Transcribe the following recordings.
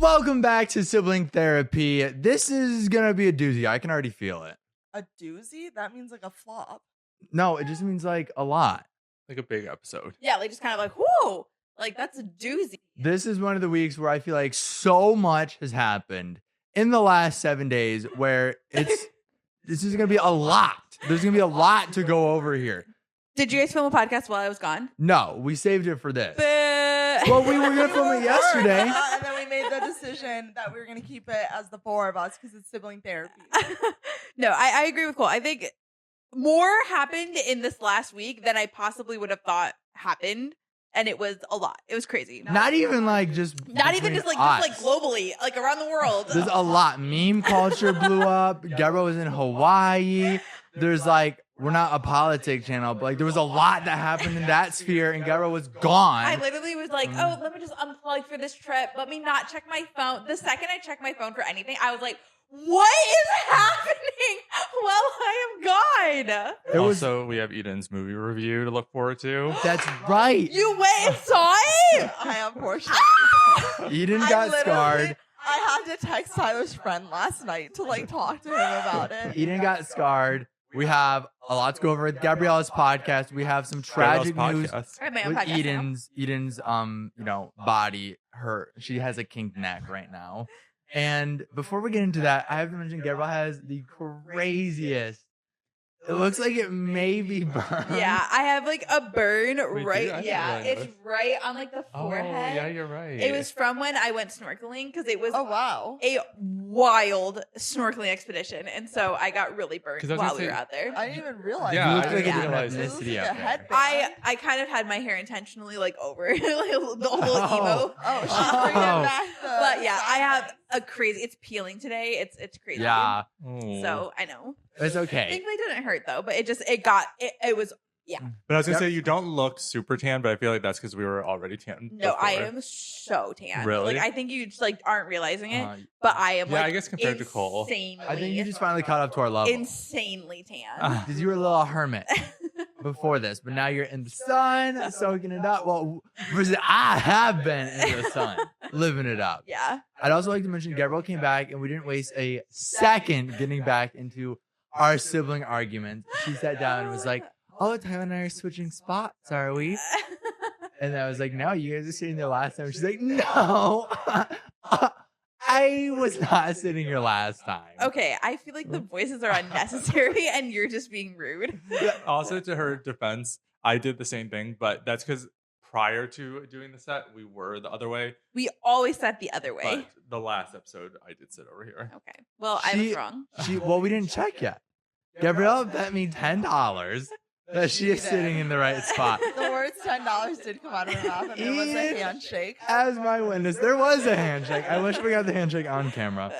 Welcome back to Sibling Therapy. This is going to be a doozy. I can already feel it. A doozy? That means like a flop. No, it just means like a lot. Like a big episode. Yeah, like just kind of like, whoa, like that's a doozy. This is one of the weeks where I feel like so much has happened in the last 7 days where this is going to be a lot. There's going to be a lot to go over here. Did you guys film a podcast while I was gone? No, we saved it for this. But Well, we were going to film it yesterday. And then we made the decision that we were going to keep it as the four of us because it's sibling therapy. no, I agree with Cole. I think more happened in this last week than I possibly would have thought happened. And it was a lot. It was crazy. Not even like just Not even between just us. like globally, like around the world. There's a lot. Meme culture blew up. Deborah was in Hawaii. There's like, we're not a politics channel, but like there was a lot that happened in that sphere, and Deborah was gone. I literally was like, oh, let me just unplug for this trip. Let me not check my phone. The second I checked my phone for anything, I was like, what is happening while I am gone? Also, we have Eden's movie review to look forward to. That's right. You went and saw it? I unfortunately did. Eden I got literally- scarred. I had to text Tyler's friend last night to like talk to him about it. Eden got scarred. We have a lot to go over with Gabriella's podcast. We have some tragic news I have my own with podcast now. Eden's body. She has a kinked neck right now. And before we get into that, I have to mention Gabriella has the craziest. It looks like it may be burned. Yeah, I have like a burn Wait, right. dude, I Yeah, didn't it's realize. right on like the Oh, forehead. yeah, you're right. It was from when I went snorkeling because it was Oh wow. a wild snorkeling expedition, and so I got really burnt 'Cause I was while gonna we were say- out there. I didn't even realize. Yeah, You I look like a didn't different realize It looks ethnicity like out a there. headband. I kind of had my hair intentionally like over like the whole Oh. emo. Oh, she's bringing Oh. back the. But yeah, I have sideburns. a crazy. It's peeling today. It's crazy. Yeah, Oh. So I know. it's okay. Thankfully, it didn't hurt though. But it was. But I was gonna Yep. say you don't look super tan, but I feel like that's because we were already tan. No, I before. am so tan. Really? Like I think you just like aren't realizing it, Uh, but I am. Yeah, like, I guess compared to Cole. insanely, I think you just finally caught up to our level. insanely tan. Because you were a little hermit before this, but now you're in the sun, soaking it up. Well, versus I have been in the sun, living it up. Yeah. I'd also like to mention Gabrielle came back, and we didn't waste a second getting back into our sibling argument. She sat down and was like, "Oh, Tyler and I are switching spots, are we?" And I was like, "No, you guys are sitting there last time." She's like, "No, I was not sitting here last time." Okay, I feel like the voices are unnecessary and you're just being rude. Also, to her defense, I did the same thing, but that's because prior to doing the set, we were the other way. We always sat the other way. But the last episode, I did sit over here. Okay. Well, I was wrong. Well, we didn't check yet. Gabrielle bet me $10 that she is sitting in the right spot. The words $10 did come out of her mouth, and there was a Ian- handshake. As my witness, there was a handshake. I wish we got the handshake on camera.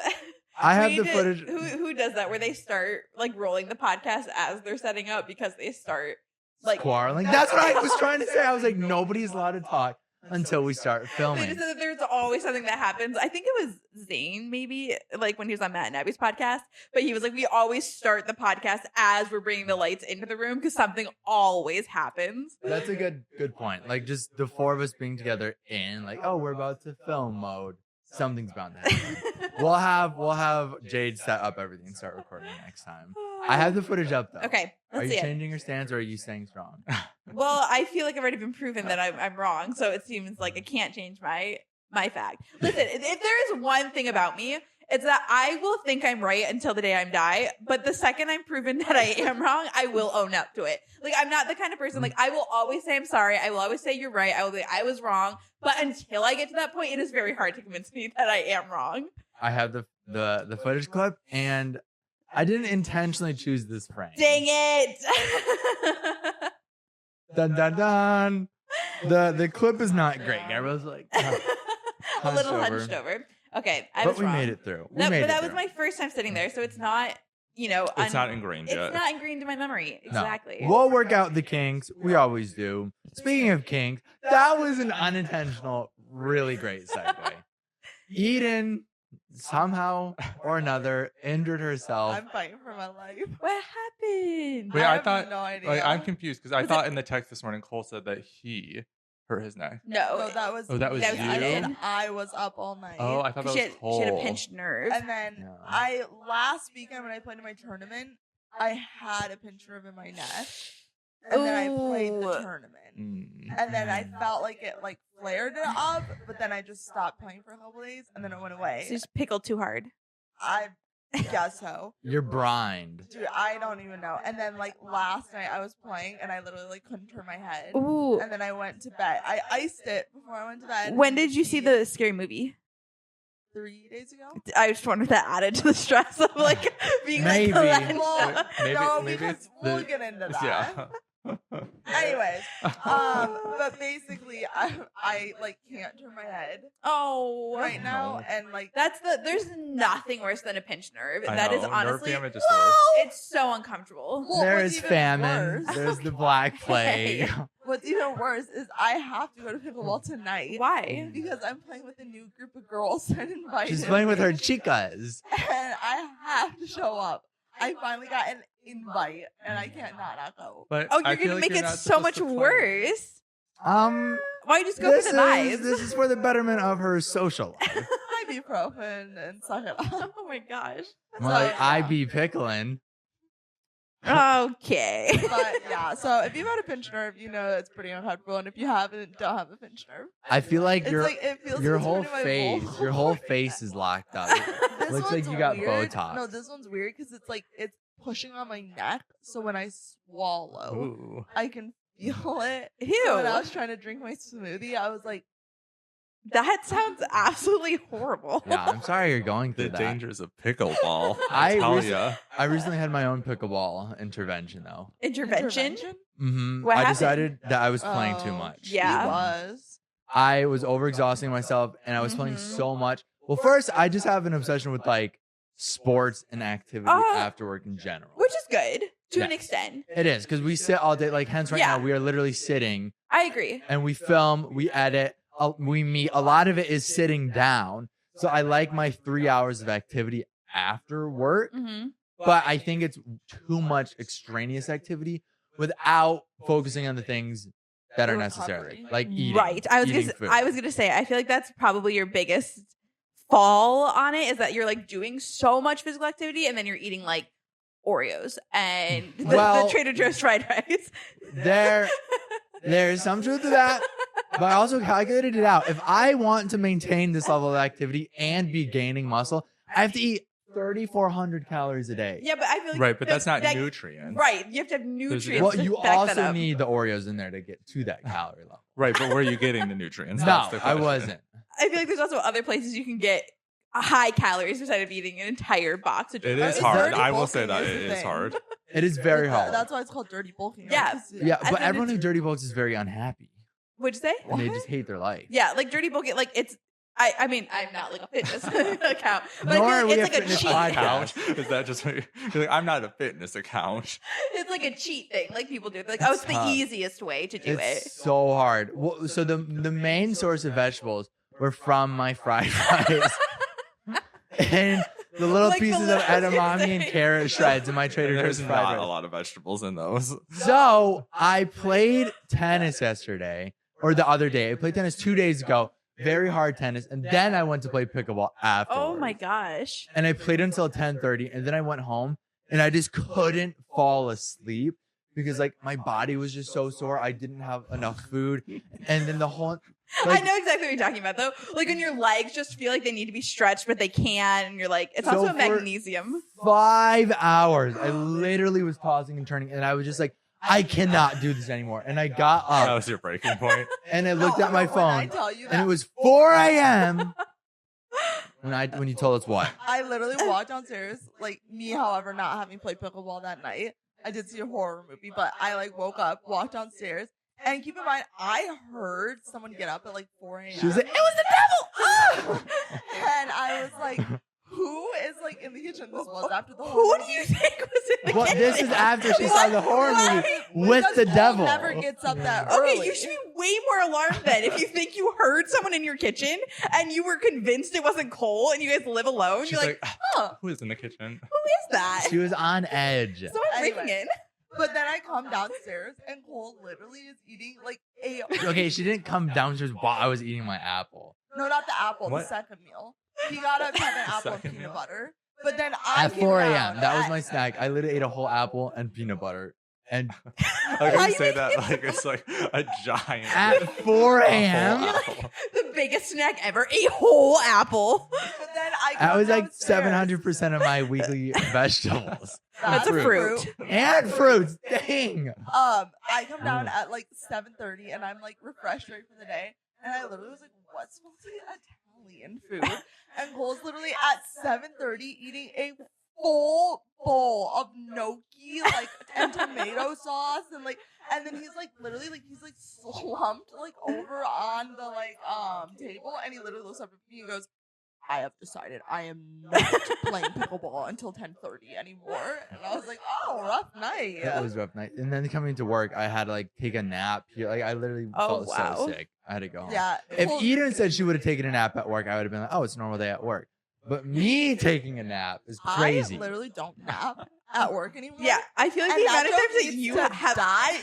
I have the footage. Who does that? Where they start like rolling the podcast as they're setting up because they start like Quarreling. That's what I was trying to say. I was like, nobody's allowed to talk until we start They filming. just said that there's always something that happens. I think it was Zane, maybe, like when he was on Matt and Abby's podcast. But he was like, we always start the podcast as we're bringing the lights into the room because something always happens. That's a good point. Like just the four of us being together in like, oh, we're about to film mode. Something's bound to happen. We'll have Jade set up everything and start recording next time. I have the footage up though. Okay, Are let's you see it. changing your stance or are you staying strong? Well, I feel like I've already been proven that I'm wrong, so it seems like I can't change my fact. Listen, if there is one thing about me, it's that I will think I'm right until the day I die, but the second I'm proven that I am wrong, I will own up to it. Like, I'm not the kind of person, like, I will always say I'm sorry. I will always say you're right. I will say I was wrong. But until I get to that point, it is very hard to convince me that I am wrong. I have the footage clip and I didn't intentionally choose this frame. Dang it! Dun dun dun. The clip is not great. Gabrielle's like A little hunched over. Okay, I but was we wrong. made it through. But that was my first time sitting there, so it's not, It's not ingrained it's yet. not ingrained in my memory. Exactly. No. We'll work out the kinks. We always do. Speaking of kinks, that was an unintentional, really great segue. Eden somehow or another injured herself. I'm fighting for my life. What happened? Wait, I I have thought no idea. like I'm confused because I thought in the text this morning Cole said that he hurt his neck? No, that was Oh, that was That was you. Ian. I was up all night. Oh, I thought that She was had, Cole. she had a pinched nerve. And then Yeah. last weekend when I played in my tournament, I had a pinched nerve in my neck. And then I played the Ooh. tournament. Mm. And then I felt like it like flared it up, but then I just stopped playing for a couple days and then it went away. So just pickled too hard. I guess so. You're brined. Dude, I don't even know. And then like last night I was playing and I literally like couldn't turn my head. Ooh. And then I went to bed. I iced it before I went to bed. When did you see the scary movie? 3 days ago? I just wonder if that added to the stress of like being Maybe. like clenched. Well, Maybe- no, maybe because it's we'll the- get into that. Yeah. Anyways, but basically, I like can't turn my head Oh, right now, No. and like there's nothing worse than a pinched nerve. I That is know, honestly, nerve damage is worse. it's so uncomfortable. Well, There what's is even famine. worse- There's the Black Plague. What's even worse is I have to go to pickleball tonight. Why? Because I'm playing with a new group of girls that invited She's playing with her me, chicas. and I have to show up. I finally got an invite, and I can't not go. But Oh, I you're feel gonna like make you're it not so supposed much to play. worse. Why just go for the vibes? This is for the betterment of her social life. Ibuprofen and suck it up. Oh my gosh. More like So, I yeah. be pickling. Okay. But yeah, so if you've had a pinched nerve, you know it's pretty uncomfortable, and if you haven't, don't have a pinched nerve. I feel like It's your like it feels your like it's whole hurting my face, vocal your whole cords. face is locked up. This Looks like one's you got weird. Botox. No, this one's weird because it's like it's pushing on my neck, so when I swallow, Ooh. I can feel it. Ew. So when I was trying to drink my smoothie, I was like, That sounds absolutely horrible. Yeah, I'm sorry you're going The through that. dangers of pickleball. I I tell recent- ya. I recently had my own pickleball intervention though. Intervention? Mm-hmm. What I happened? decided that I was playing too Oh, much. Yeah. He was. I was overexhausting myself and I was playing Mhm. so much. Well, first, I just have an obsession with like sports and activity after work in general. Which is good to an Yes. extent. It is because we sit all day. Like, hence, right Yeah. now, we are literally sitting I agree. and we film, we edit, we meet. A lot of it is sitting down. So I like my 3 hours of activity after work, Mm-hmm. but I think it's too much extraneous activity without focusing on the things that are necessary, Recovery. like eating. Right. eating food. I was gonna say, I feel like that's probably your biggest fall on it, is that you're like doing so much physical activity and then you're eating like Oreos and Well- the Trader Joe's fried rice. There is some truth to that, but I also calculated it out. If I want to maintain this level of activity and be gaining muscle, I have to eat 3,400 calories a day. Yeah, but I feel like Right, but that's not that- nutrients. Right. You have to have nutrients. Well, to you back that also up. need the Oreos in there to get to that calorie level. Right, but where are you getting the nutrients? No, That's the I question. wasn't. I feel like there's also other places you can get high calories instead of eating an entire box of It Doritos. is It's hard. dirty I will say bulking that is it the is thing. hard. It is very hard. That's why it's called dirty bulking. right? Yeah. 'Cause Yeah, I but think everyone who it's- dirty bulks is very unhappy. What'd you say? And they just hate their life. Yeah, like dirty bulk. Like it's. I mean, I'm not like a fitness account, but Nor I are feel we like a it's like a fitness cheat. podcast. Account? Is that just what you're like? I'm not a fitness account. It's like a cheat thing, like people do. They're like, oh, it's the tough. easiest way to do It's it. so hard. Well, so the main source of vegetables were from my fried rice. And the little Like the pieces of little edamame and thing. carrot shreds in my Trader There's Joe's fried not rice. a lot of vegetables in those. So I played tennis yesterday, or the other day. I played tennis 2 days ago. Very hard tennis, and then I went to play pickleball afterwards. Oh my gosh. And I played until 10:30, and then I went home, and I just couldn't fall asleep because like my body was just so sore. I didn't have enough food, and then the whole. Like, I know exactly what you're talking about, though. Like when your legs just feel like they need to be stretched, but they can't, and you're like, it's So also for- magnesium. 5 hours. I literally was tossing and turning, and I was just like, I cannot do this anymore. And I got That up, was your breaking point. and I looked at my When I phone, tell you and that, it was 4 a.m. when you told us what. I literally walked downstairs, like me, however, not having played pickleball that night. I did see a horror movie, but I like woke up, walked downstairs, and keep in mind, I heard someone get up at like 4 a.m. She was like, "It was the devil!" and I was like, who is like in the kitchen? This was after the Who horror do you think was in the Well, kitchen? this is after she saw the horror movie with Because the Paul devil. never gets up that early. Okay, you should be way more alarmed then if you think you heard someone in your kitchen and you were convinced it wasn't Cole and you guys live alone. She's You're like, like, huh, who is in the kitchen? who is that? She was on edge. Someone breaking Anyway. in. But then I come downstairs and Cole literally is eating like a Okay, she didn't come downstairs while I was eating my apple. no, not the apple, What? the second meal. He got a second apple and Second peanut meal? butter. But then I At came 4 a.m. down That was at- my snack. I literally ate a whole apple and peanut butter. And Like Why you you say make that it- like it's like a giant. at 4 a whole a.m. apple. The biggest snack ever, a whole apple. But then I That come was like downstairs. 700% of my weekly vegetables. That's a fruit. And fruits. Dang. I come down at like 7:30 and I'm like refreshed right for the day. And I literally was like, what's supposed to be Italian food? And Cole's literally at 7:30 eating a full bowl of gnocchi, like, and tomato sauce, and then he's like literally like he's like slumped like over on the table, and he literally looks up at me and goes, I have decided I am not playing pickleball until 10:30 anymore. And I was like, oh, rough night. It was a rough night. And then coming to work, I had to like take a nap here. Like I literally Oh, felt wow. so sick. I had to go home. Yeah. If Cole- Eden said she would have taken a nap at work, I would have been like, oh, it's a normal day at work. But me taking a nap is crazy. I literally don't nap at work anymore. Yeah, I feel like And the that amount of times joke that needs you to have die.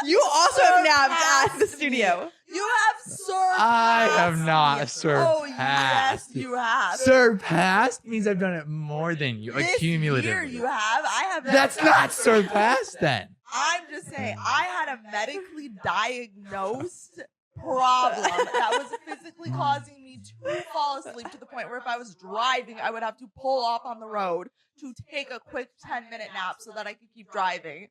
You also have napped at the surpassed studio. me. You have surpassed. I have not me. surpassed. Oh yes, you have. Surpassed means I've done it more than you. This Accumulatively. year you have. I have. That's never- not surpassed then. I'm just saying. I had a medically diagnosed problem that was physically causing me to fall asleep to the point where if I was driving, I would have to pull off on the road to take a quick 10-minute nap so that I could keep driving.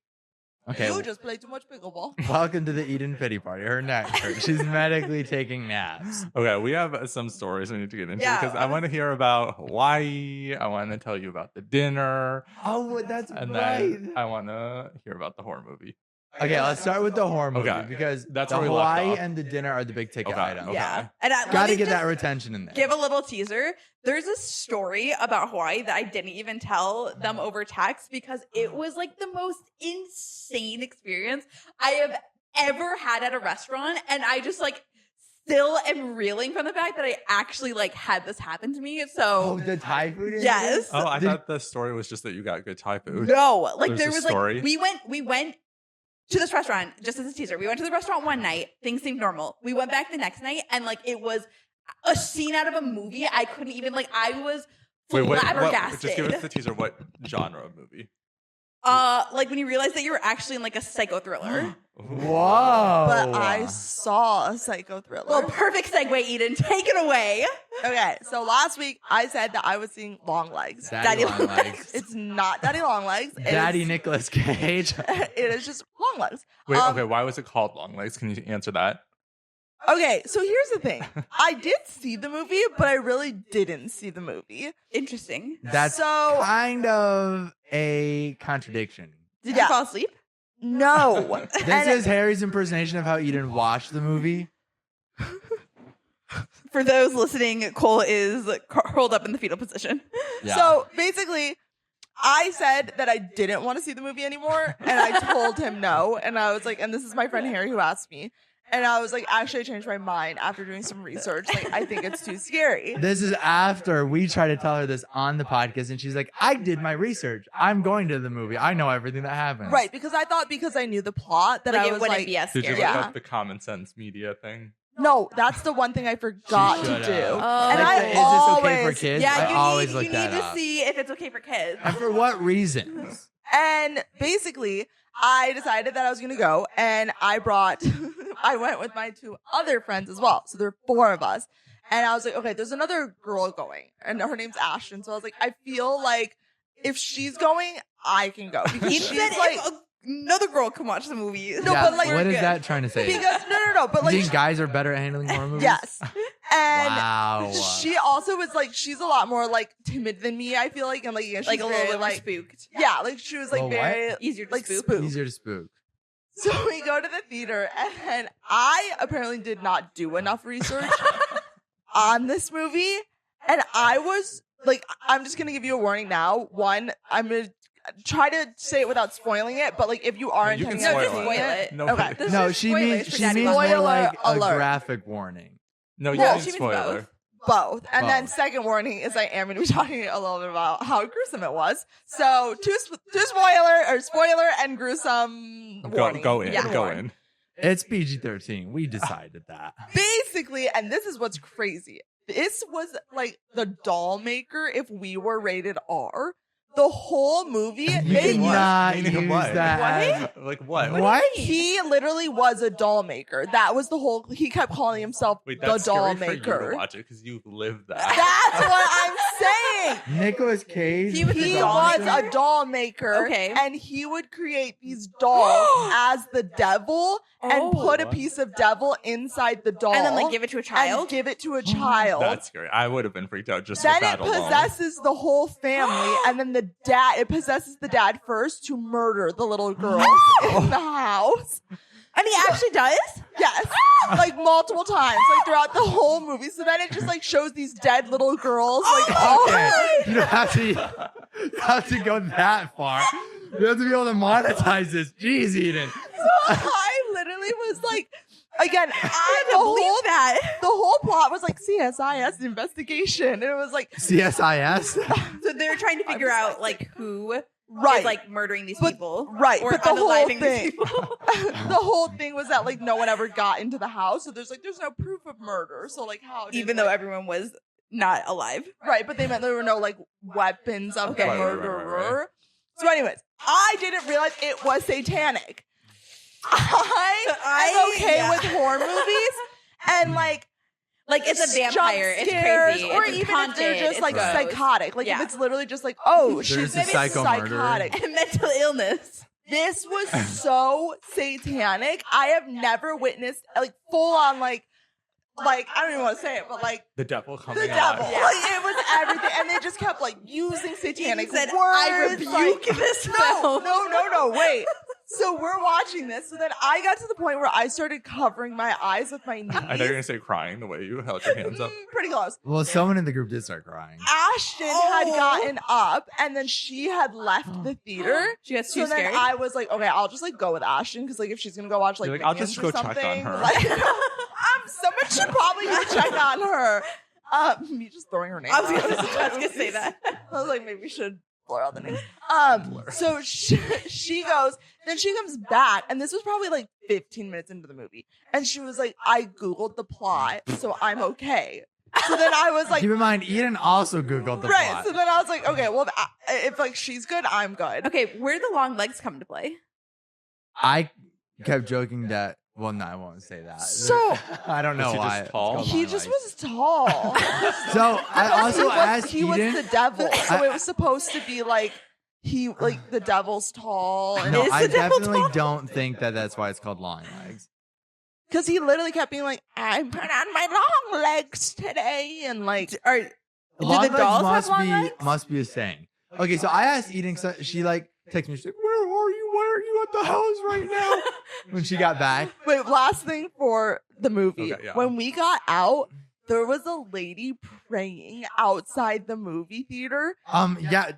Okay. You just play too much pickleball. Welcome to the Eden pity party. Her neck hurts. She's medically taking naps. Okay, we have some stories we need to get into Yeah, because I I want to hear about Hawaii. I want to tell you about the dinner, Oh, that's and right. then I want to hear about the horror movie. Okay, let's start with the horror movie Okay. because That's the where we left Hawaii off. and the dinner are the big ticket Okay, items. okay. Yeah, and let Got to me get just that retention in there. give a little teaser. There's a story about Hawaii that I didn't even tell them over text because it was like the most insane experience I have ever had at a restaurant, and I just like still am reeling from the fact that I actually like had this happen to me. Oh, So the Thai food. in Yes. Oh, I Did- thought the story was just that you got good Thai food. no, like There's there a was story? like we went to this restaurant just as a teaser. We went to the restaurant one night, things seemed normal. We went back the next night, and like it was a scene out of a movie. I couldn't even like I was Wait, what? flabbergasted. Just give us the teaser. What genre of movie? Like when you realize that you were actually in like a psycho thriller. Whoa. But I saw a psycho thriller. Well, perfect segue, Eden. Take it away. Okay, so last week I said that I was seeing Long Legs. Daddy Daddy long Long legs. It's not Daddy Long Legs. It Daddy is- Nicolas Cage. It is just Long Legs. Wait, Um, okay. Why was it called Long Legs? Can you answer that? Okay, so here's the thing. I did see the movie, but I really didn't see the movie. Interesting. That's So- kind of a contradiction. Did Yeah. you fall asleep? No. This And- is Harry's impersonation of how Eden watched the movie. For those listening, Cole is curled up in the fetal position. Yeah. So basically, I said that I didn't want to see the movie anymore, and I told him no. And I was like, and this is my friend Harry who asked me. And I was like, actually, I changed my mind after doing some research. Like, I think it's too scary. This is after we tried to tell her this on the podcast, and she's like, I did my research. I'm going to the movie. I know everything that happens. Right, because I thought because I knew the plot that Like I it was wouldn't like, be as Did you scary. look Yeah. up the common sense media thing? no, that's the one thing I forgot to should've. do. Oh. And Like I the, is this okay for always, kids? Yeah, I always you look need that to up. see if it's okay for kids. And for what reasons? And basically, I decided that I was going to go, and I went with my two other friends as well. So there were 4 of us. And I was like, okay, there's another girl going, and her name's Ashton. So I was like, I feel like if she's going, I can go. Because Eden she's said like, if another girl can watch the movie. No, Yeah, but, like, what we're is good. that trying to say? because, no, but You like, think guys are better at handling horror movies? yes. And Wow. she also was like, she's a lot more like timid than me, I feel like. And like, yeah, she's Like a little very, bit more like, spooked. yeah, like she was like Well, what? very, Easier to like spook. spooked. Easier to spook. So we go to the theater, and then I apparently did not do enough research on this movie. And I was like, I'm just going to give you a warning now. One, I'm going to try to say it without spoiling it, but like if you are You can intending on spoil seeing it. it. No, Okay. This No, is she spoilers means for she Daddy means Long more Spoiler like a alert. graphic warning. no, you Well, need she means spoiler. both. Both. And then Both. second warning is I am going to be talking a little bit about how gruesome it was. So two spoiler and gruesome warning. Go in. Yeah. Go in. It's PG-13. We decided that. Basically, and this is what's crazy. This was like the doll maker if we were rated R. The whole movie, You they cannot Meaning use what? that. What? Like what? What? he literally was a doll maker. That was the whole. He kept calling himself Wait, the that's doll scary for you maker. to watch it because you live that. That's what I'm saying. Nicolas Cage. He was He a doll was maker? a doll maker, Okay. and he would create these dolls as the devil and put a What? piece of devil inside the doll And then like give it to a and child. give it to a child. That's scary. I would have been freaked out just Then with it that alone. possesses the whole family, and then it possesses the dad first to murder the little girls in the house. And he actually does? Yes, like multiple times, like throughout the whole movie. So then it just like shows these dead little girls, like Okay. You don't have to go that far. You have to be able to monetize this. Jeez, Eden. I literally was like, again, I the can't believe whole that. the whole plot was like CSIS investigation, and it was like CSIS. So they're trying to figure out like who right, is like murdering these But- people. right, Or but the whole unaliving these thing, people. the whole thing was that like no one ever got into the house, so there's no proof of murder. So like how did, Even though everyone was not alive. right, but they meant there were no like weapons of Okay. the Right, right, right, murderer. right. So, anyways, I didn't realize it was satanic. I am okay yeah. with horror movies and like Like it's a jump vampire. It's scares, crazy. or It's even haunted. if they're just It's like gross. psychotic. Like Yeah. if it's literally just like, oh, There's she's a psycho murderer. psychotic. And mental illness. This was so satanic. I have never witnessed like full on like I don't even want to say it, but like The devil coming the alive. devil. Yeah. Like it was everything, and they just kept like using satanic He said, words. I rebuke like, this no, film. no, wait. So we're watching this. So then I got to the point where I started covering my eyes with my knees. I thought you were gonna say crying the way you held your hands up. Pretty close. Well, someone in the group did start crying. Ashton had gotten up, and then she had left the theater. She got So too then scared. I was like, okay, I'll just like go with Ashton because like if she's gonna go watch like You're like, I'll Minions just or go check on something, her. Like, someone should probably go check on her. Me just throwing her name. I was out. gonna say that. I was like, maybe we should blur out the names. So she goes, then she comes back, and this was probably like 15 minutes into the movie, and she was like, I googled the plot, so I'm okay. So then I was like, Keep in mind, Eden also Googled the right. plot. So then I was like, okay, well, if like she's good, I'm good. Okay, where the long legs come to play? I kept joking that. Well, no, I won't say that. So- I don't know Was he just why. it's tall? called He long just legs. was tall. So I also asked he was Eden. the devil, so it was supposed to be like the devil's tall, and No, Is I the devil definitely tall? don't think that that's why it's called long legs. because he literally kept being like, I put on my long legs today, and like, Or do Long the legs dolls must have long be legs? must be a saying. Okay, so I asked Eden. So she like texted me. She's like, "Where are you? Why are you at the house right now?" When she got back, wait, last thing for the movie. Okay, yeah. When we got out, there was a lady praying outside the movie theater. yeah,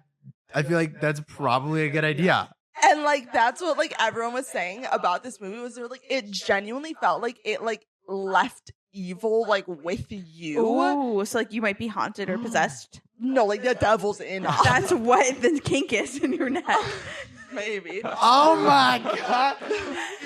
I feel like that's probably a good idea. And like that's what like everyone was saying about this movie was they're like it genuinely felt like it like left evil like with you. Ooh, so like you might be haunted or possessed. No, like the devil's in us. That's what the kink is in your neck. Maybe. Oh my god,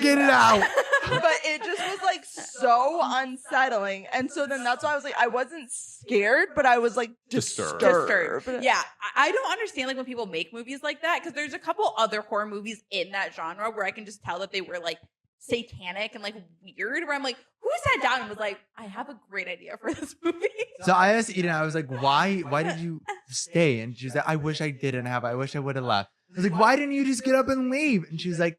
get it out! But it just was like so unsettling. And so then that's why I was like I wasn't scared, but I was like Disturbed. disturbed. Yeah, I don't understand like when people make movies like that because there's a couple other horror movies in that genre where I can just tell that they were like satanic and like weird. Where I'm like, who sat down and was like, I have a great idea for this movie. So I asked Eden. I was like, "Why did you stay?" And she was like, "I wish I didn't have. I wish I would have left." I was like, "Why didn't you just get up and leave?" And she was like,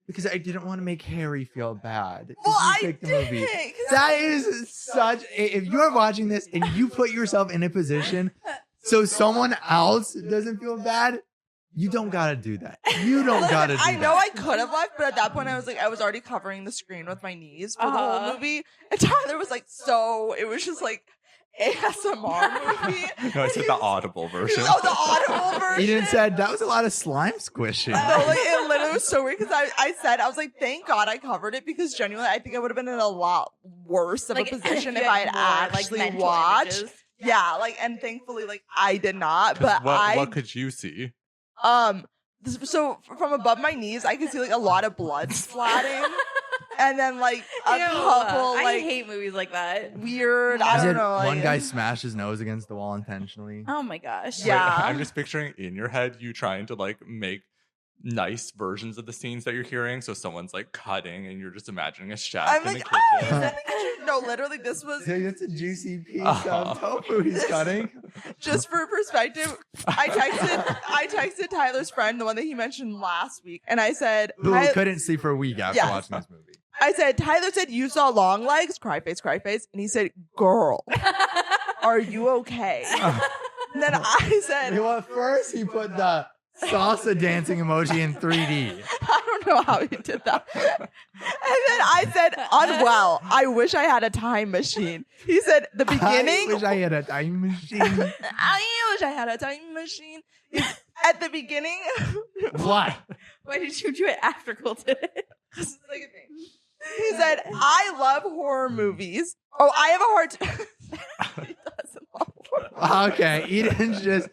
"Because I didn't want to make Harry feel bad." Well, I Picked the movie. did. 'Cause That is such. If you are watching this and you put yourself in a position so someone else doesn't feel bad, you don't gotta do that. You don't gotta do I that. know I could have left, but at that point I was like, I was already covering the screen with my knees for the whole movie. And Tyler was like, so it was just like, ASMR movie. No, I said the audible version. Oh, the audible version. Eden said that was a lot of slime squishing. No, like it literally was so weird because I was like, thank God I covered it because genuinely I think I would have been in a lot worse of Like, a position if you I had had more, actually mental watched. images. Yeah, like and thankfully like I did not. 'Cause But what could you see? so from above my knees I could see like a lot of blood splatting. And then like a Ew, couple I like hate movies like that. weird. I I said don't know. one like- guy smashed his nose against the wall intentionally. Oh my gosh. Yeah. Wait, I'm just picturing in your head you trying to like make nice versions of the scenes that you're hearing. So someone's like cutting, and you're just imagining a chef I'm in like, the ah, is kitchen. that picture? No, literally, this was Dude, that's a juicy piece Uh-huh. of tofu he's cutting. just for perspective. I texted Tyler's friend, the one that he mentioned last week, and I said, Who Ty- couldn't sleep for a week after Yes. watching this movie. I said, Tyler said you saw long legs, cry face, and he said, girl, are you okay? And then I You said, know what? First, he put the salsa dancing emoji in 3D. I don't know how he did that. And then I said, unwell. I wish I had a time machine. He said, the beginning. I wish I had a time machine. I wish I had a time machine. At the beginning, What? Why did you do it after Cool did it? this is like a thing. He said, I love horror movies. Oh, I have a hard time. He doesn't love horror. Okay, Eden's just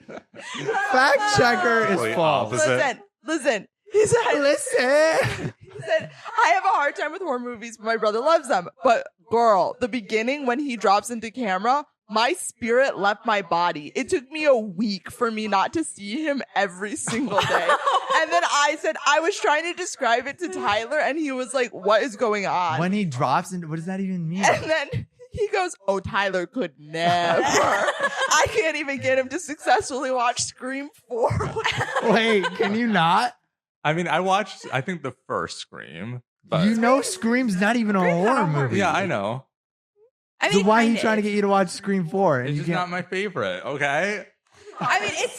fact checker is Wait, false. opposite. Listen. He said, Listen. he said, I have a hard time with horror movies, but my brother loves them. But girl, the beginning when he drops into camera, my spirit left my body. It took me a week for me not to see him every single day. And then I said, I was trying to describe it to Tyler, and he was like, what is going on? When he drops into, what does that even mean? And then he goes, oh, Tyler could never. I can't even get him to successfully watch Scream 4. Wait, can you not? I mean, I watched, I think, the first Scream. But You know Scream's not even a Scream's not horror a horror movie. yeah, I know. I So why are you kind trying to of. get you to watch Scream 4? And It's you just can't. not my favorite, okay? I mean, it's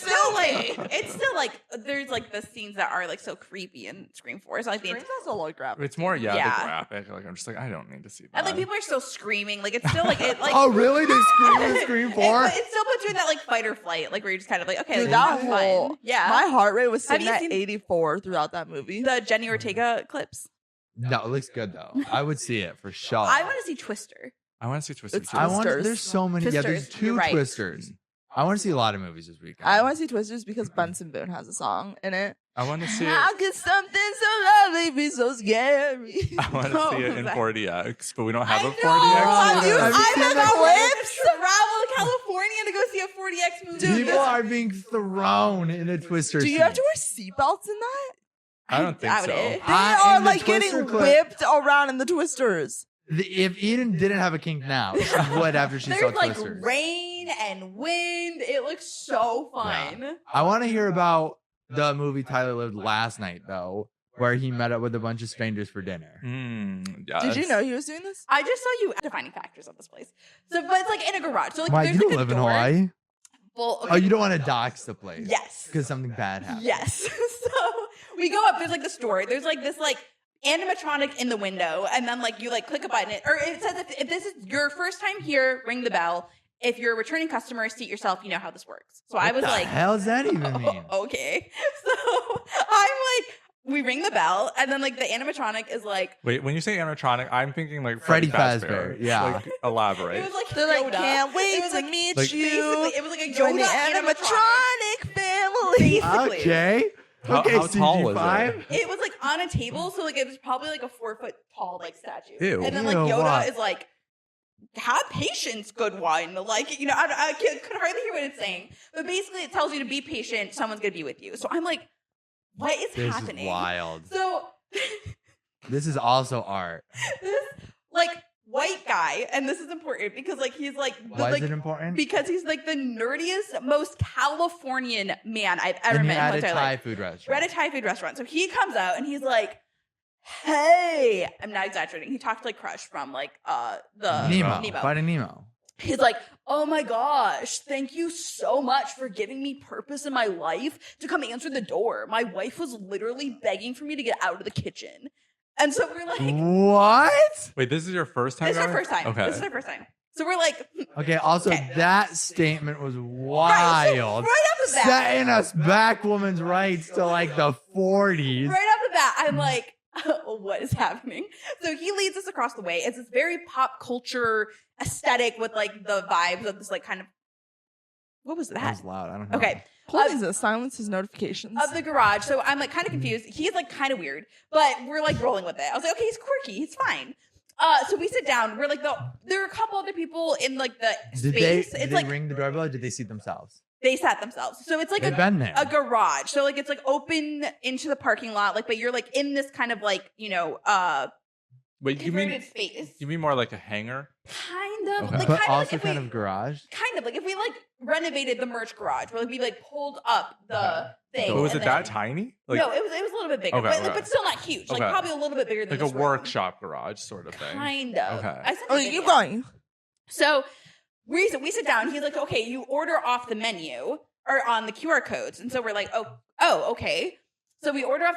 still like there's like the scenes that are like so creepy in Scream 4. So like the Scream's also like graphic. It's more, yeah, Yeah. the graphic. Like, I'm just like, I don't need to see that. and like people are still screaming. Like it's still like it like Oh, really? They scream in Scream 4? It still puts you in that like fight or flight, like where you're just kind of like, okay, Dude, like, that this is fun. whole Yeah. my heart rate was Have sitting you at seen- 84 throughout that movie. the Jenny Ortega clips. No, it looks good though. I would see it for sure. I want to see Twister. I want to see Twisted It's too. I want. Twisters. There's so many. Yeah, there's Twisters, you're two right. Twisters. I want to see a lot of movies this weekend. I want to see Twisters because Benson Boone has a song in it. I want to see it. How could something so lovely be so scary? I want to Oh, see it in that- 40X, but we don't have I a know. 40X. Have you- Have you I seen have the clips. Travel to California to go see a 40X movie. People are being thrown in a Twister. Do you have to wear seatbelts in that? I don't think doubt so. it. They in are the like Twister getting clip- whipped around in the Twisters. If Eden didn't have a kink now, she would after she saw There's like Twisters. rain and wind. It looks so fun. I want to hear about the movie Tyler lived last night though, where he met up with a bunch of strangers for dinner. Yes. Did you know he was doing this? I just saw you defining factors of this place. So, but it's like in a garage. So like Why there's you like don't a live in door. Hawaii? Well, Oh, you don't want to dox the place? Yes. Because something bad happened. Yes. So we go up. There's like the store. There's like this like animatronic in the window, and then like you like click a button, or it says if this is your first time here, ring the bell. If you're a returning customer, seat yourself. You know how this works. So I was What the like, hell does that even mean? okay. So I'm like, we ring the bell, and then like the animatronic is like, Wait, when you say animatronic, I'm thinking like Freddy Fazbear. Fazbear, yeah. Like, elaborate. it was like They're like, Yoda. can't wait It was to like, meet like- you. basically, it was like a Join the Yoda animatronic family. Basically. Okay. How- Okay, how tall was CG5. It was like on a table, so like it was probably like a 4 foot tall like statue. Ew. And then like Ew, Yoda what? is like, have patience, good one. Like, you know, I could hardly hear what it's saying. But basically it tells you to be patient, someone's gonna be with you. So I'm like, what is This happening? is wild. So This is also art. this like white guy, and this is important because like he's like the, Why like is it important? because he's like the nerdiest, most Californian man I've ever And he met in had my a entire Thai life. food We're restaurant. at a Thai food restaurant. So he comes out and he's like, hey, I'm not exaggerating. He talked like Crush from like the Nemo. Nemo. Finding Nemo. He's like, oh my gosh, thank you so much for giving me purpose in my life to come answer the door. My wife was literally begging for me to get out of the kitchen. And so we're like, What? Wait, this is your first time? this is our going? first time. Okay. This is our first time. So we're like, Okay, also, Okay. that statement was right, so wild. right off the bat, Setting us back women's rights to like the 40s. right off the bat, I'm like, what is happening? So he leads us across the way. It's this very pop culture aesthetic with like the vibes of this like kind of, what was That that? was loud. I don't know. Okay. Please silence his notifications. Of the garage. So I'm like kind of confused. He's like kind of weird, but we're like rolling with it. I was like, okay, he's quirky. He's fine. So we sit down. We're like, there are a couple other people in like the Did they, space. did It's they like ring the doorbell or did they see themselves? they sat themselves. So it's like They've been there. a garage. So like it's like open into the parking lot. Like, but you're like in this kind of like, Wait, converted space. you mean more like a hangar? Kind of. Okay. Like But kind also of like if kind we, of garage. kind of like if we like renovated the merch garage, where like we like pulled up the thing. But was and it then- that tiny? Like, no, it was a little bit bigger, Okay, but, okay. but still not huge. Like Okay. probably a little bit bigger than like a this room. workshop garage sort of thing. Kind of. Okay. I sent Oh, you a keep video. going. So we sit down. He's like, okay, you order off the menu or on the QR codes. And so we're like, oh, okay. So we order off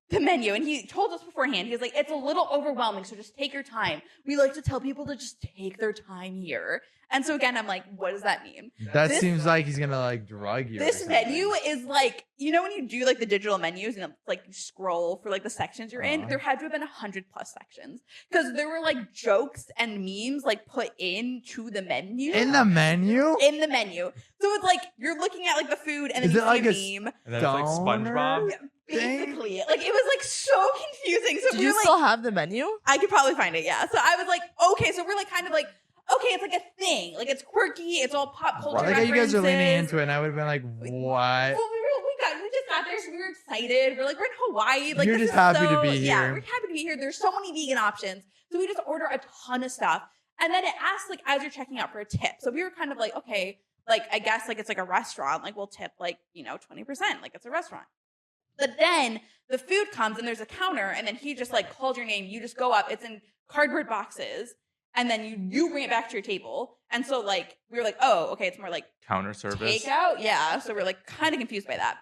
the menu, and he told us beforehand, he was like, it's a little overwhelming, so just take your time. We like to tell people to just take their time here. And so again, I'm like, what does that mean? That This- seems like he's gonna like drug you. or This something. menu is like, you know, when you do like the digital menus and like you scroll for like the sections you're in, Uh-huh. there had to have been 100+ sections because there were like jokes and memes like put into the menu. in the menu. In the menu. So it's like you're looking at like the food and then Is you it like see a a meme. And then it's like Stoner? SpongeBob. Basically. Like it was like so confusing. So Do we you were like, still have the menu? I could probably find it, yeah. So I was like, okay, so we're like kind of like, okay, it's like a thing. Like it's quirky, it's all pop culture. Like how you guys are leaning references. into it, and I would have been like, "What?" Well, we just got there, so we were excited. We're like, we're in Hawaii. Like, You're this just is happy to so- be Yeah, here. we're happy to be here. There's so many vegan options. So we just order a ton of stuff. And then it asks, like, as you're checking out for a tip. So we were kind of like, okay, like, I guess, like, it's like a restaurant. Like, we'll tip, like, 20%. Like, it's a restaurant. But then the food comes and there's a counter, and then he just, like, called your name. You just go up. It's in cardboard boxes. And then you bring it back to your table. And so, like, we were like, oh, okay, it's more like Counter service. takeout. Yeah. So we're like kind of confused by that.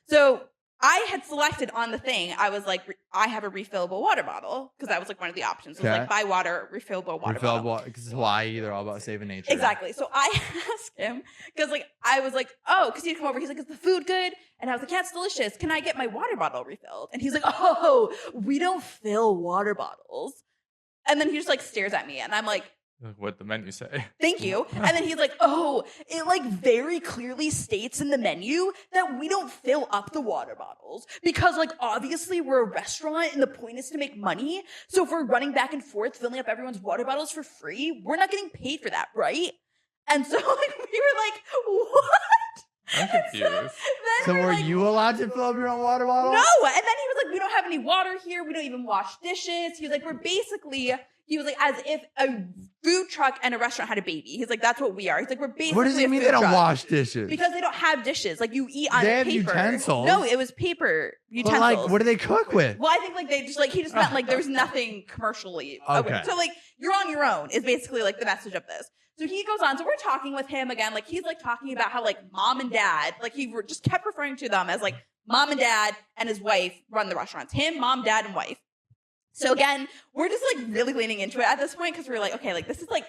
So I had selected on the thing, I was like, I have a refillable water bottle because that was like one of the options. It was Okay. like buy water, refillable water bottle. Refillable because it's Hawaii. They're all about saving nature. Exactly. So I asked him because like I was like, oh, because he'd come over. He's like, is the food good? And I was like, yeah, it's delicious. Can I get my water bottle refilled? And he's like, oh, we don't fill water bottles. And then he just like stares at me, and I'm like, What the menu say? thank you. And then he's like, oh, it like very clearly states in the menu that we don't fill up the water bottles because like obviously we're a restaurant and the point is to make money. So if we're running back and forth filling up everyone's water bottles for free, we're not getting paid for that, right? And so like we were like, what? I'm confused. So we're were like, you allowed to fill up your own water bottle? no. And then he was like, we don't have any water here. We don't even wash dishes. He was like, he was like, as if a food truck and a restaurant had a baby. He's like, that's what we are. He's like, we're basically What does a it mean food they don't truck. wash dishes? Because they don't have dishes. Like you eat on They have paper. utensils. No, it was paper But utensils. like, what do they cook with? Well, I think like they just like he just meant like there's nothing commercially. Okay. So like you're on your own is basically like the message of this. So he goes on. So we're talking with him again. Like he's like talking about how like mom and dad, like he just kept referring to them as like mom and dad and his wife run the restaurants. Him, mom, dad, and wife. So again, we're just like really leaning into it at this point because we're like, okay, like this is like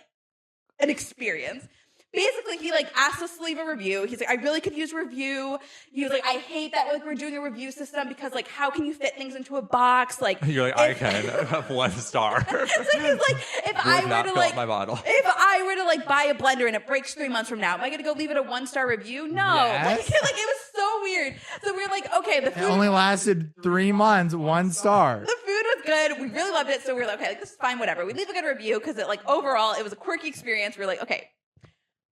an experience. Basically, he like asked us to leave a review. He's like, I really could use a review. He was like, I hate that like we're doing a review system because like how can you fit things into a box? Like You're like, I if- can have 1 star. so he's like, if Would I not were to fill like up my bottle. if I were to like buy a blender and it breaks 3 months from now, am I gonna go leave it a 1-star review? No. Yes. Like it was so weird. So we were like, okay, the It food only lasted 3 months, 1 star. the food was good. We really loved it. So we were like, okay, like, this is fine, whatever. We leave a good review because it like overall it was a quirky experience. We were like, okay.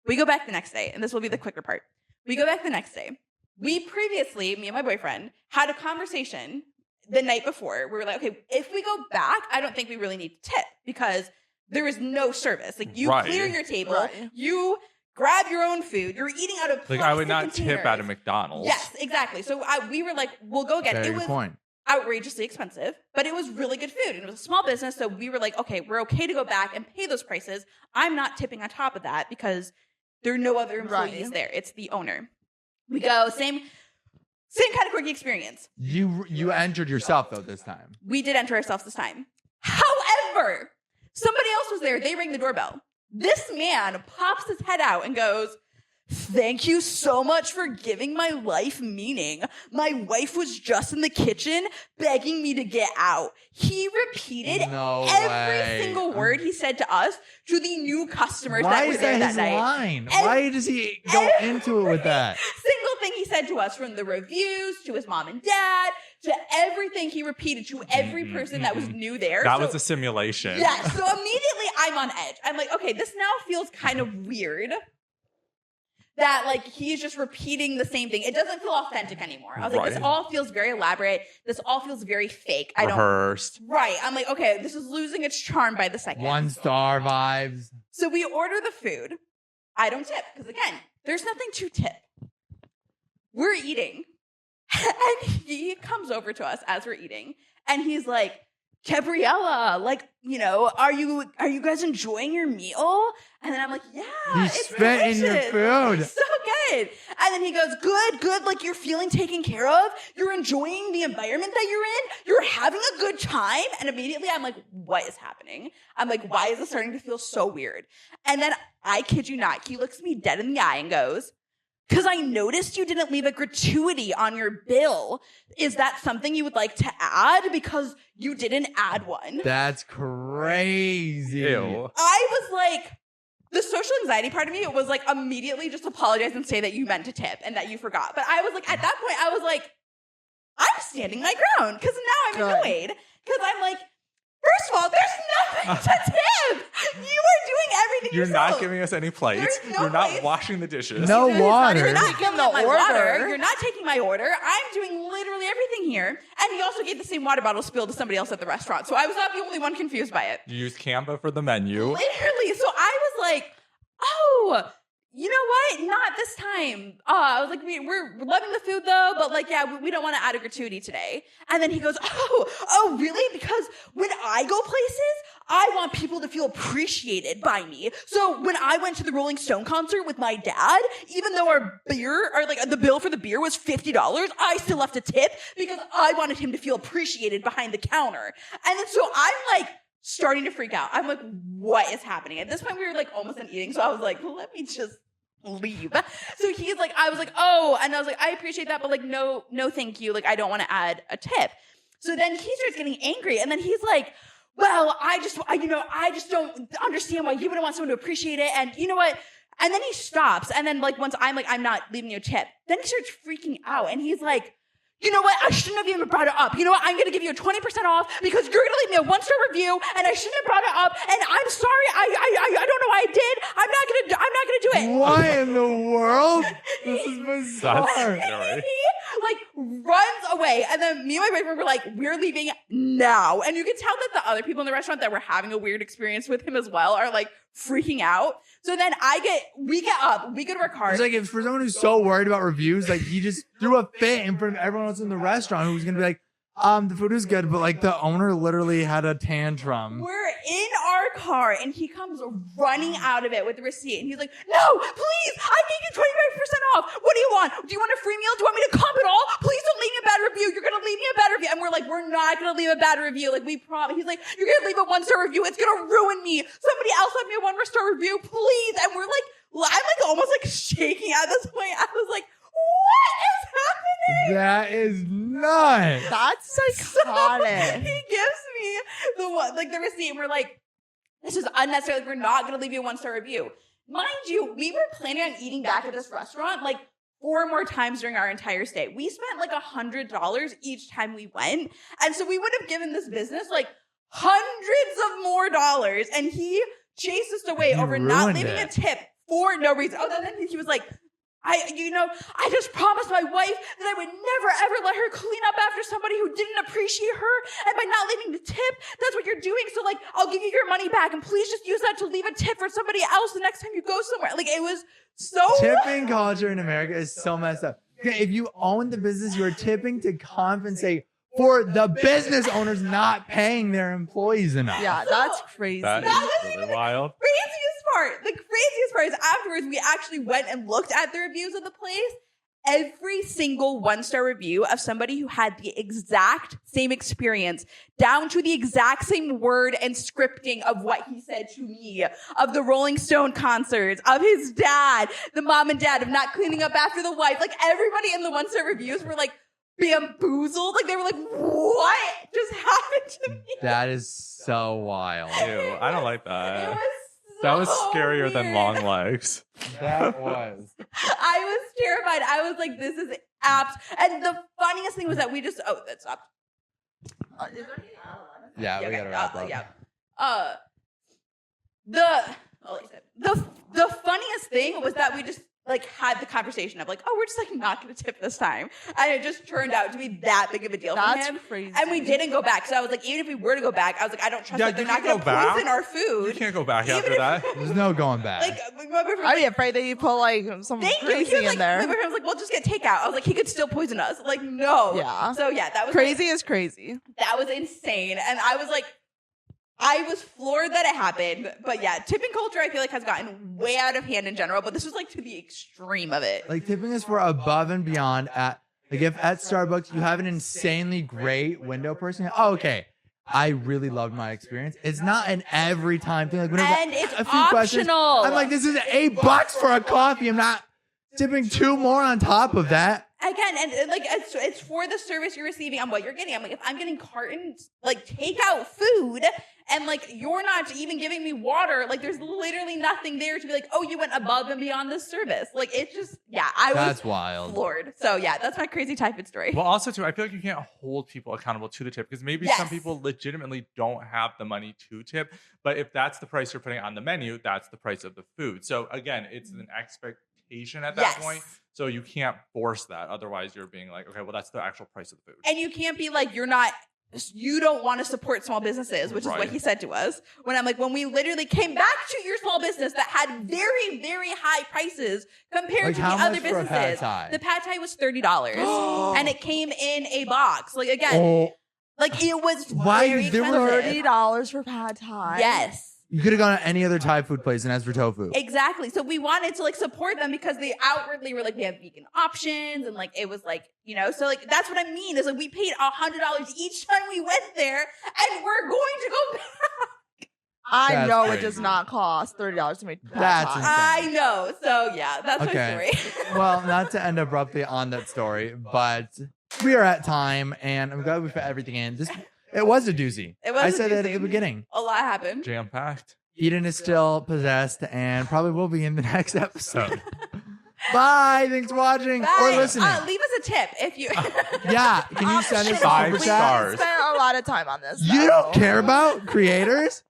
We go back the next day, and this will be the quicker part. We go back the next day. We previously, me and my boyfriend, had a conversation the night before. We were like, okay, if we go back, I don't think we really need to tip because there is no service. Like you Right. clear your table, Right. you grab your own food, you're eating out of Like I would plastic not tip at a containers. McDonald's. Yes, exactly. So we were like, we'll go again. Very It good was point. outrageously expensive, but it was really good food and it was a small business. So we were like, okay, we're okay to go back and pay those prices. I'm not tipping on top of that because there are no other employees Right. there. It's the owner. We go, same kind of quirky experience. You entered yourself though this time. We did enter ourselves this time. However, somebody else was there. They rang the doorbell. This man pops his head out and goes, "Thank you so much for giving my life meaning. My wife was just in the kitchen begging me to get out." He repeated every single word he said to us to the new customers that were there that night. Line? Why does he go into it with that? Single thing he said to us, from the reviews to his mom and dad to everything he repeated to every person that was new there. That was a simulation. Yeah. So immediately I'm on edge. I'm like, okay, this now feels kind of weird. That like he's just repeating the same thing. It doesn't feel authentic anymore. I was like, this all feels very elaborate. This all feels very fake. Rehearsed. Right. I'm like, okay, this is losing its charm by the second. 1-star vibes. So we order the food. I don't tip because again, there's nothing to tip. We're eating, and he comes over to us as we're eating, and he's like, "Gabriella, like, you know, are you guys enjoying your meal?" And then I'm like, "Yeah, You it's spit in your delicious. food. It's so good." And then he goes, good, like you're feeling taken care of. You're enjoying the environment that you're in. You're having a good time. And immediately I'm like, what is happening? I'm like, why is this starting to feel so weird? And then I kid you not, he looks me dead in the eye and goes, "Because I noticed you didn't leave a gratuity on your bill. Is that something you would like to add? Because you didn't add one." That's crazy. Ew. I was like, the social anxiety part of me was like, immediately just apologize and say that you meant to tip and that you forgot. But I was like, at that point, I was like, I'm standing my ground because now I'm annoyed. Because I'm like, first of all, there's nothing to tip. You are doing everything You're yourself. not giving us any plates. There's no You're not plates. washing the dishes. No water. You're not Taking taking the my order. water. You're not taking my order. I'm doing literally everything here. And he also gave the same water bottle spill to somebody else at the restaurant. So I was not the only one confused by it. You use Canva for the menu. Literally. So I was like, oh, you know what? Not this time. I was like, we're loving the food though, but like, yeah, we don't want to add a gratuity today. And then he goes, oh, really? Because when I go places, I want people to feel appreciated by me. So when I went to the Rolling Stone concert with my dad, even though our the bill for the beer was $50, I still left a tip because I wanted him to feel appreciated behind the counter. And then so I'm like, starting to freak out. I'm like, what is happening? At this point, we were like almost done eating. So I was like, let me just leave. So he's like, I was like, oh, and I was like, I appreciate that, but like, no, thank you. Like, I don't want to add a tip. So then he starts getting angry. And then he's like, well, I just don't understand why you wouldn't want someone to appreciate it. And you know what? And then he stops. And then like, once I'm like, I'm not leaving you a tip. Then he starts freaking out. And he's like, you know what? I shouldn't have even brought it up. You know what? I'm going to give you a 20% off because you're going to leave me a 1-star review and I shouldn't have brought it up. And I'm sorry. I don't know why I did. I'm not going to do it. What in the world? This is bizarre. That's He like runs away. And then me and my boyfriend were like, we're leaving now. And you can tell that the other people in the restaurant that were having a weird experience with him as well are like freaking out. So then we get up, we go to our car. It's like if for someone who's so worried about reviews, like he just threw a fit in front of everyone else in the restaurant who was gonna be like, the food is good, but like the owner literally had a tantrum. We're in our car and he comes running out of it with the receipt and he's like, no, please, I gave you 25% off. What do you want? Do you want a free meal? Do you want me to comp it all? Please don't leave me a bad review. You're going to leave me a bad review. And we're like, we're not going to leave a bad review. Like we promise. He's like, you're going to leave a 1-star review. It's going to ruin me. Somebody else left me a 1-star review, please. And we're like, I'm like almost like shaking at this point. I was like, what is happening? That is nuts. That's So psychotic. he gives me the receipt and we're like, this is unnecessary. Like, we're not going to leave you a 1-star review. Mind you, we were planning on eating back at this restaurant like 4 more times during our entire stay. We spent like $100 each time we went. And so we would have given this business like hundreds of more dollars. And he chased us away He over not ruined leaving it. a tip for no reason. Oh, then he was like, I just promised my wife that I would never ever let her clean up after somebody who didn't appreciate her. And by not leaving the tip, that's what you're doing. So like, I'll give you your money back and please just use that to leave a tip for somebody else the next time you go somewhere. Like it was so Tipping culture in America is so messed up. Okay, if you own the business, you are tipping to compensate for the business owners not paying their employees enough. Yeah, that's crazy. That That is really wild. craziest part. The craziest part is afterwards we actually went and looked at the reviews of the place every single 1-star review of somebody who had the exact same experience, down to the exact same word and scripting of what he said to me, of the Rolling Stone concerts, of his dad, the mom and dad, of not cleaning up after the wife. Like, everybody in the 1-star reviews were like bamboozled. Like, they were like, what just happened to me? That is so wild. Ew, I don't like It that. was That was so scarier than weird. long legs. That was. I was terrified. I was like, this is apt. And the funniest thing was that we just, that stopped. Is there any? Yeah, we gotta wrap up. Yeah. The funniest thing was that we just like had the conversation of like, oh, we're just like not going to tip this time, and it just turned out to be that big of a deal for That's him. crazy. And we didn't go back. So I was like, even if we were to go back, I was like, I don't trust Yeah, that they're you not can't going to go back. poison our You food. can't go back Even after if- that. There's no going back. Like, my boyfriend I'd be afraid that you put like some Thank you. crazy He was like, in there. my boyfriend was like, well, just get takeout. I was like, he could still poison us. Like, no. Yeah. So yeah, that was Crazy is crazy. That was insane. And I was like, I was floored that it happened. But yeah, tipping culture, I feel like, has gotten way out of hand in general. But this was like to the extreme of it. Like, tipping is for above and beyond. At like, if at Starbucks you have an insanely great window person, oh, okay, I really loved my experience. It's not an every time thing. Like, when And it's a few questions, optional. I'm like, this is $8 for a coffee. I'm not tipping 2 more on top of that. Again, and like it's for the service you're receiving on what you're getting. I'm like, if I'm getting cartons, like takeout food, and like you're not even giving me water, like there's literally nothing there to be like, oh, you went above and beyond this service. Like, it's just, yeah, I That's was wild. floored. So yeah, that's my crazy type it story. Well, also too, I feel like you can't hold people accountable to the tip because maybe some Yes. people legitimately don't have the money to tip. But if that's the price you're putting on the menu, that's the price of the food. So again, it's an expectation at that Yes. point. So you can't force that. Otherwise, you're being like, okay, well, that's the actual price of the food. And you can't be like, you don't want to support small businesses, which is what Right. he said to us. When I'm like, when we literally came back to your small business that had very, very high prices compared Like, to the how other much for a pad businesses. thai? The pad thai was $30 and it came in a box. Like, again, Oh, like it was Why? very There were expensive. $30 for pad thai. Yes. you could have gone to any other Thai food place and asked for tofu. Exactly. So we wanted to like support them because they outwardly were like, we have vegan options, and like it was like, so like that's what I mean is like we paid $100 each time we went there, and we're going to go back. I That's know crazy. it does not cost $30 to make pad That's thai. insane. I know. So yeah, that's Okay. my story. Well, not to end abruptly on that story, but we are at time, and I'm glad we fit everything in. It was a doozy. It was I a said that at doozy. the beginning. A lot happened. Jam packed. Eden is still possessed and probably will be in the next episode. Bye. Thanks for watching or Bye. listening. Leave us a tip if you. Yeah. Can you send us a Optional. super Five chat? stars. We spent a lot of time on this. You though. don't care about creators?